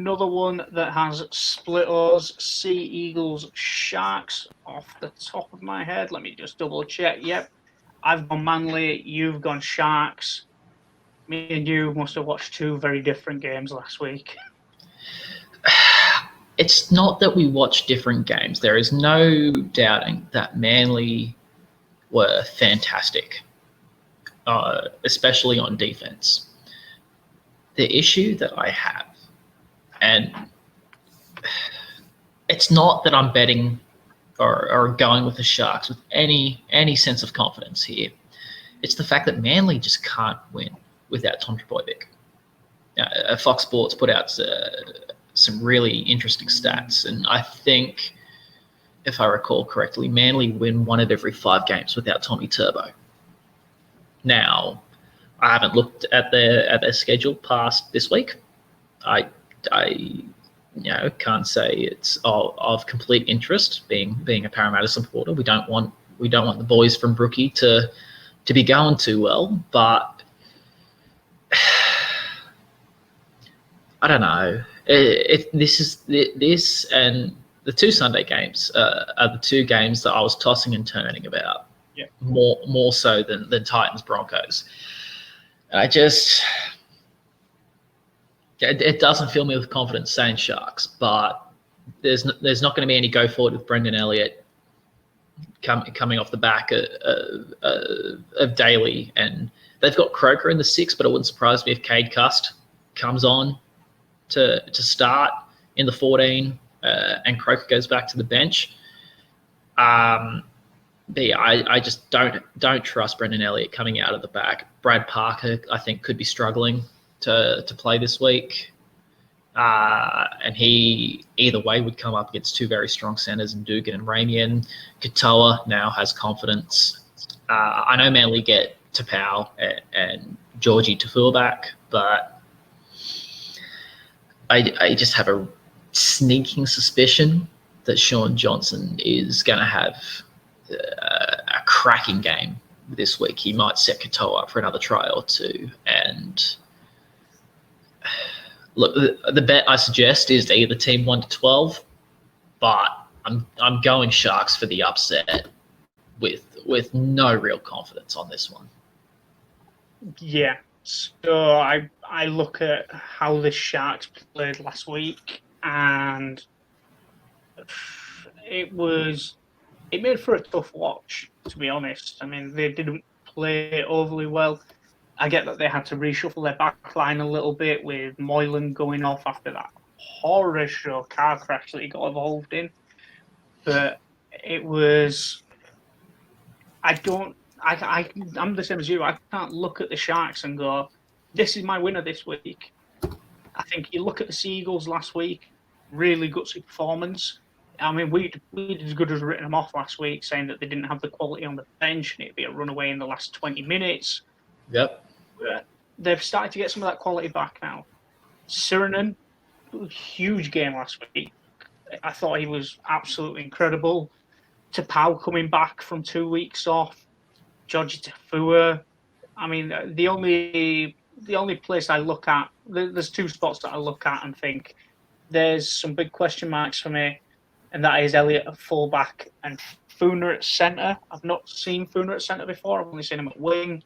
another one that has split us. Sea Eagles, Sharks, off the top of my head. Let me just double check. Yep, I've gone Manly, you've gone Sharks. Me and you must have watched two very different games last week. It's not that we watched different games. There is no doubting that Manly were fantastic, especially on defense. The issue that I have, and it's not that I'm betting or going with the Sharks with any sense of confidence here. It's the fact that Manly just can't win without Tom Trbojevic. Fox Sports put out some really interesting stats, and I think, if I recall correctly, Manly win 1 of every 5 games without Tommy Turbo. Now, I haven't looked at their schedule past this week. I can't say it's of complete interest. Being a Parramatta supporter, we don't want the boys from Brookie to be going too well, but I don't know. This and the 2 Sunday games are the 2 games that I was tossing and turning about. Yeah. More so than Titans Broncos. And it doesn't fill me with confidence saying Sharks, but there's not going to be any go forward with Brendan Elliott coming off the back of Daly, and they've got Croker in the 6, but it wouldn't surprise me if Cade Cust comes on to start in the 14, and Croker goes back to the bench. But yeah, I just don't trust Brendan Elliott coming out of the back. Brad Parker, I think, could be struggling to play this week. And he either way would come up against 2 very strong centres in Dugan and Ramian. Katoa now has confidence. I know Manly get Tapau and Georgie to fullback, but I just have a sneaking suspicion that Sean Johnson is going to have a cracking game this week. He might set Katoa up for another try or 2. And look, the bet I suggest is either team 1 to 12, but I'm going Sharks for the upset with no real confidence on this one. Yeah. So I look at how the Sharks played last week, and it made for a tough watch, to be honest. I mean, they didn't play overly well. I get that they had to reshuffle their back line a little bit with Moylan going off after that horror show car crash that he got involved in. But it was... I'm the same as you. I can't look at the Sharks and go, this is my winner this week. I think you look at the Seagulls last week, really gutsy performance. I mean, we did as good as written them off last week, saying that they didn't have the quality on the bench and it'd be a runaway in the last 20 minutes. Yep. But they've started to get some of that quality back now. Sirenen, huge game last week. I thought he was absolutely incredible. Tapau coming back from 2 weeks off. Georgie Tafua. I mean, the only place I look at, there's 2 spots that I look at and think there's some big question marks for me, and that is Elliott at fullback and Funa at centre. I've not seen Funa at centre before. I've only seen him at wing.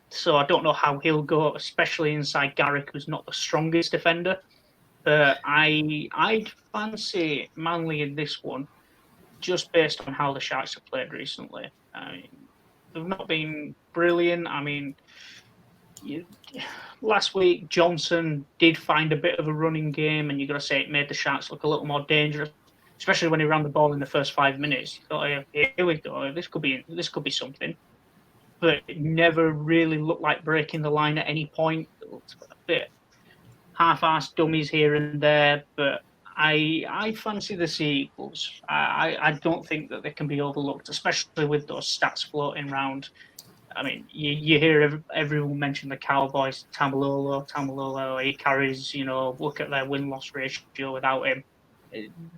So I don't know how he'll go, especially inside Garrick, who's not the strongest defender. But I'd fancy Manly in this one, just based on how the Sharks have played recently. I mean, they've not been brilliant. I mean, last week Johnson did find a bit of a running game, and you've got to say it made the Sharks look a little more dangerous, especially when he ran the ball in the first 5 minutes. You thought, oh, here we go, this could be something. But it never really looked like breaking the line at any point. It looked a bit half-assed dummies here and there, but I fancy the Sea Eagles. I don't think that they can be overlooked, especially with those stats floating around. I mean, you hear everyone mention the Cowboys, Tamalolo, he carries, look at their win-loss ratio without him.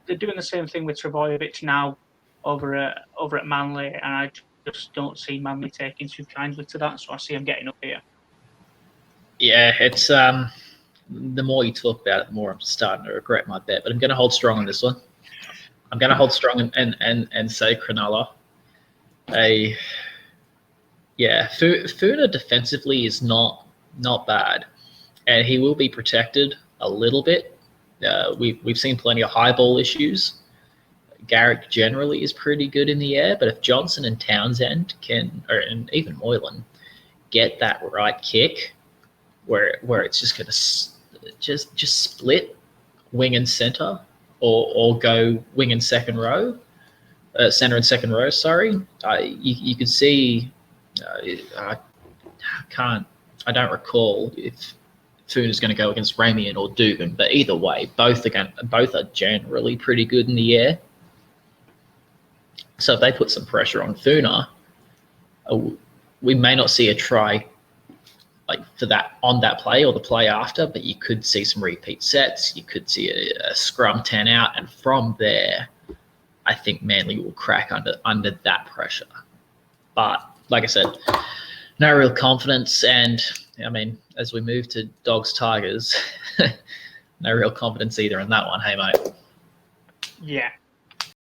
They're doing the same thing with Trbojevic now over at Manly, and I just don't see Manly taking too kindly to that, so I see them getting up here. Yeah, it's the more you talk about it, the more I'm starting to regret my bet. But I'm going to hold strong on this one. I'm going to hold strong and say Cronulla. Funa defensively is not bad, and he will be protected a little bit. We've seen plenty of high ball issues. Garrick generally is pretty good in the air, but if Johnson and Townsend and even Moylan get that right kick, where it's just going to just split wing and center, or go wing and second row, center and second row. Sorry, you could see. I don't recall if Funa's going to go against Ramian or Dubin, but either way, both are generally pretty good in the air. So if they put some pressure on Funa, we may not see a try for that on that play or the play after, but you could see some repeat sets. You could see a scrum 10 out, and from there, I think Manly will crack under that pressure. But like I said, no real confidence, and I mean, as we move to Dogs Tigers, no real confidence either in that one. Hey, mate. Yeah,